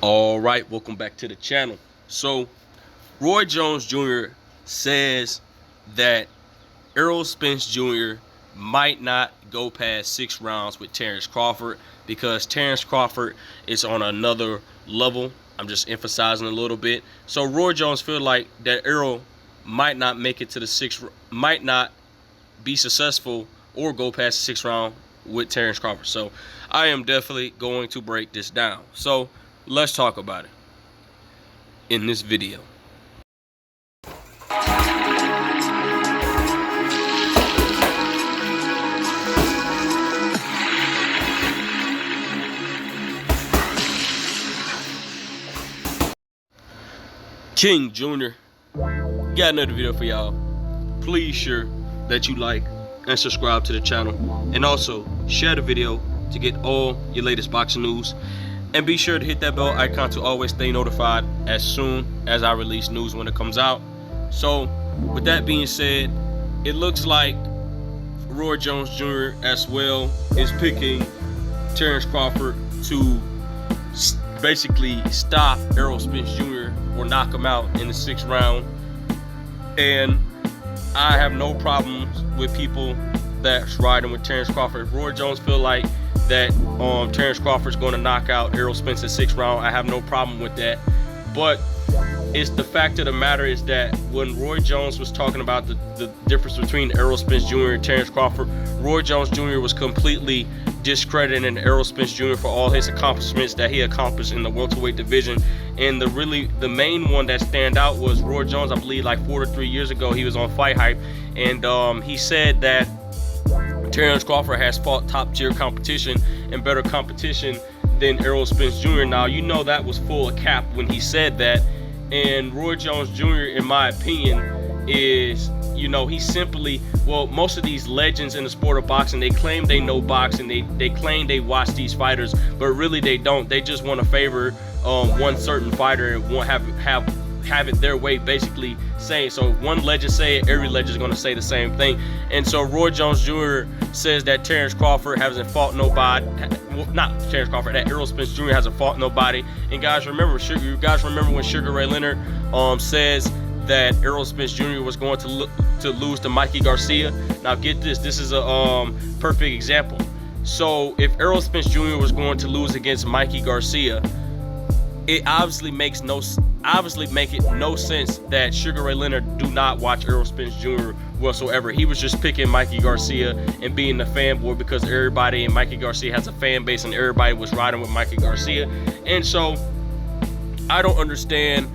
All right, welcome back to the channel. So, Roy Jones Jr. says that Errol Spence Jr. might not go past 6 rounds with Terrence Crawford because Terrence Crawford is on another level. I'm just emphasizing a little bit. So Roy Jones feel like that Errol might not make it to the 6th, might not be successful or go past the 6th round with Terrence Crawford. So I am definitely going to break this down. So let's talk about it in this video. King Jr. got another video for y'all. Please sure that you like and subscribe to the channel, and also share the video to get all your latest boxing news, and be sure to hit that bell icon to always stay notified as soon as I release news when it comes out. So with that being said, it looks like Roy Jones Jr. as well is picking Terrence Crawford to basically stop Errol Spence Jr. or knock him out in the 6th round. And I have no problems with people that's riding with Terrence Crawford. If Roy Jones feel like that Terrence Crawford's going to knock out Errol Spence in the 6th round, I have no problem with that. But it's the fact of the matter is that when Roy Jones was talking about the difference between Errol Spence Jr. and Terrence Crawford, Roy Jones Jr. was completely discrediting Errol Spence Jr. for all his accomplishments that he accomplished in the welterweight division. And the main one that stand out was Roy Jones. I believe like 4 to 3 years ago, he was on Fight Hype, and he said that Terrence Crawford has fought top tier competition and better competition than Errol Spence Jr. Now, you know that was full of cap when he said that. And Roy Jones Jr., in my opinion, is, you know, he simply, well, most of these legends in the sport of boxing, they claim they know boxing, they claim they watch these fighters, but really they don't. They just want to favor one certain fighter and want have it their way, basically saying. So one legend say it, every legend is going to say the same thing. And so Roy Jones Jr. says that Terrence Crawford hasn't fought nobody, well, not Terrence Crawford, that Errol Spence Jr. hasn't fought nobody. And guys, remember, you guys remember when Sugar Ray Leonard says that Errol Spence Jr. was going to lose to Mikey Garcia. Now get this, this is a perfect example. So if Errol Spence Jr. was going to lose against Mikey Garcia, it obviously make it no sense that Sugar Ray Leonard do not watch Errol Spence Jr. whatsoever. He was just picking Mikey Garcia and being the fanboy because everybody in Mikey Garcia has a fan base and everybody was riding with Mikey Garcia. And so I don't understand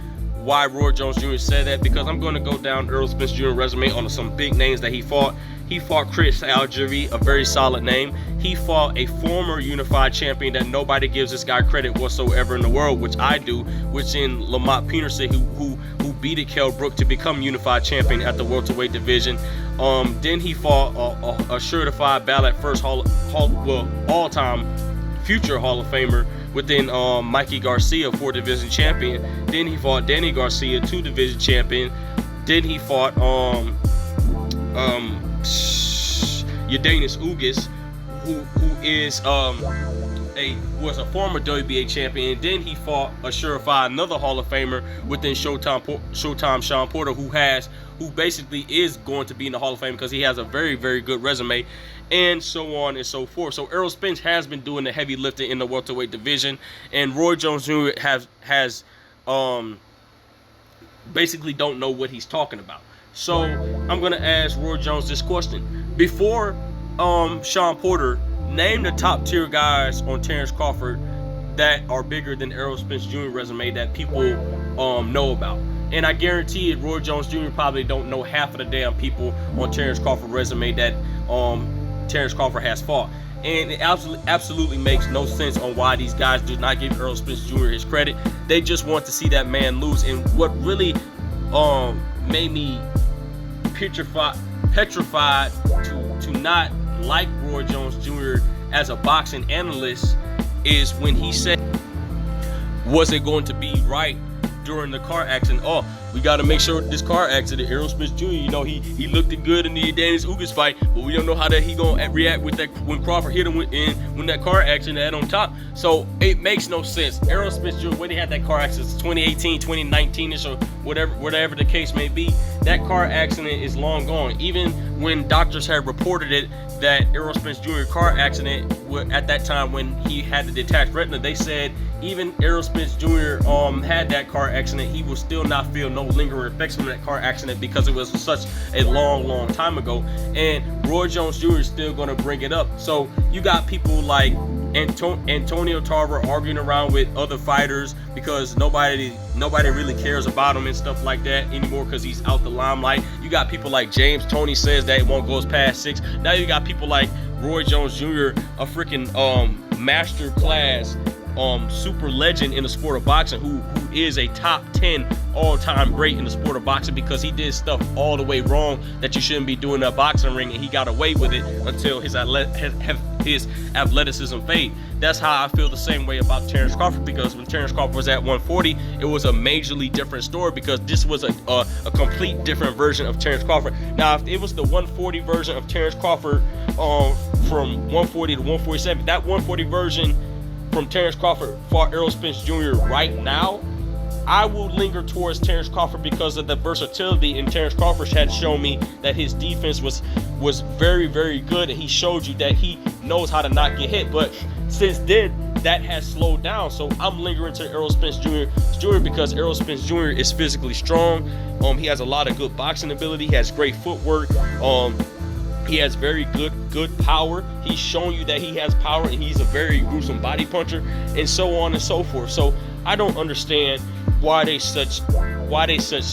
why Roy Jones Jr. said that, because I'm going to go down Errol Spence Jr. resume on some big names that he fought. He fought Chris Algieri, a very solid name. He fought a former unified champion that nobody gives this guy credit whatsoever in the world, which I do, which in Lamont Peterson, who beat Kell Brook to become unified champion at the welterweight division. Then he fought a certified ballot first all-time future Hall of Famer within Mikey Garcia, 4-division champion. Then he fought Danny Garcia, 2-division champion. Then he fought Yadanis Ugas, who was a former WBA champion. And then he fought a surefire, another Hall of Famer within Showtime, Sean Porter, who basically is going to be in the Hall of Fame because he has a very, very good resume, and so on and so forth. So Errol Spence has been doing the heavy lifting in the welterweight division, and Roy Jones Jr. has basically don't know what he's talking about. So I'm gonna ask Roy Jones this question: before Sean Porter, name the top tier guys on Terrence Crawford that are bigger than Errol Spence Jr. resume that people know about. And I guarantee it, Roy Jones Jr. probably don't know half of the damn people on Terrence Crawford resume that Terrence Crawford has fought. And it absolutely makes no sense on why these guys do not give Errol Spence Jr. his credit. They just want to see that man lose. And what really made me petrified to not like Roy Jones Jr. as a boxing analyst is when he said, was it going to be right during the car accident. Oh, we got to make sure this car accident, Errol Spence Jr., you know, he looked good in the Dennis Ugas fight, but we don't know how that he gonna react with that when Crawford hit him when that car accident had on top. So it makes no sense. Errol Spence Jr., when he had that car accident, 2018, 2019ish, or whatever the case may be, that car accident is long gone. Even when doctors had reported it, that Errol Spence Jr. car accident, at that time when he had the detached retina, they said even Errol Spence Jr. Had that car accident, he will still not feel no lingering effects from that car accident because it was such a long time ago. And Roy Jones Jr. is still going to bring it up. So you got people like Antonio Tarver arguing around with other fighters because nobody really cares about him and stuff like that anymore because he's out the limelight. You got people like James Toney says that it won't go past 6. Now you got people like Roy Jones Jr., a freaking master class super legend in the sport of boxing, who is a top 10 all-time great in the sport of boxing because he did stuff all the way wrong that you shouldn't be doing in a boxing ring, and he got away with it until his athleticism fade. That's how I feel the same way about Terrence Crawford, because when Terrence Crawford was at 140, it was a majorly different story because this was a complete different version of Terrence Crawford. Now, if it was the 140 version of Terrence Crawford from 140 to 147, that 140 version from Terrence Crawford for Errol Spence Jr. right now, I will linger towards Terrence Crawford because of the versatility, and Terrence Crawford had shown me that his defense was very good, and he showed you that he knows how to not get hit. But since then, that has slowed down. So I'm lingering to Errol Spence Jr. because Errol Spence Jr. is physically strong. He has a lot of good boxing ability. He has great footwork. He has very good power. He's shown you that he has power, and he's a very gruesome body puncher, and so on and so forth. So I don't understand why they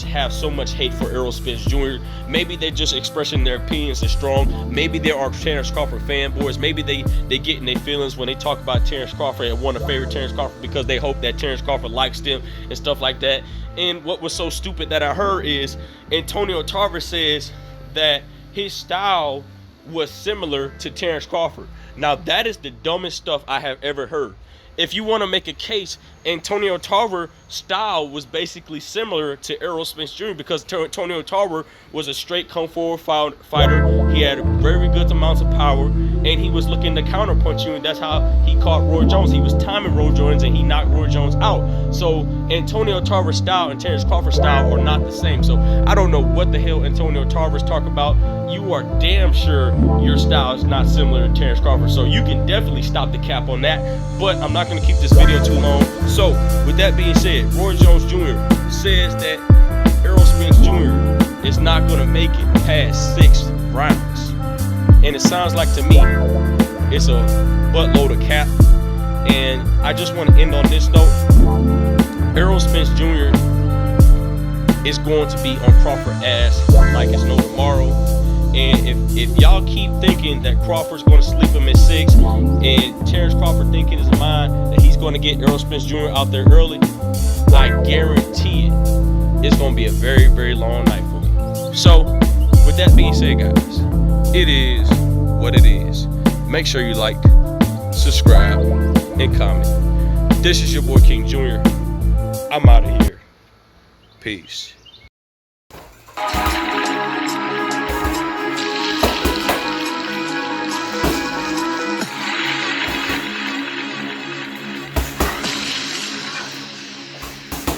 have so much hate for Errol Spence Jr. Maybe they're just expressing their opinions as strong. Maybe there are Terrence Crawford fanboys. Maybe they get in their feelings when they talk about Terrence Crawford and want to favor Terrence Crawford because they hope that Terrence Crawford likes them and stuff like that. And what was so stupid that I heard is Antonio Tarver says that his style was similar to Terrence Crawford. Now, that is the dumbest stuff I have ever heard. If you want to make a case, Antonio Tarver's style was basically similar to Errol Spence Jr. because Antonio Tarver was a straight come forward fighter. He had very good amounts of power, and he was looking to counterpunch you, and that's how he caught Roy Jones. He was timing Roy Jones, and he knocked Roy Jones out. So Antonio Tarver's style and Terrence Crawford's style are not the same. So I don't know what the hell Antonio Tarver's talking about. You are damn sure your style is not similar to Terrence Crawford. So you can definitely stop the cap on that. But I'm not going to keep this video too long. So with that being said, Roy Jones Jr. says that Errol Spence Jr. is not going to make it past 6 rounds. And it sounds like to me it's a buttload of cap. And I just want to end on this note. Errol Spence Jr. is going to be on Crawford's ass like it's no tomorrow. And if y'all keep thinking that Crawford's going to sleep him at 6, and Terrence Crawford thinking in his mind that he's going to get Errol Spence Jr. out there early, I guarantee it's going to be a very long night for me. So, with that being said, guys, it is what it is. Make sure you like, subscribe, and comment. This is your boy King Jr. I'm out of here. Peace.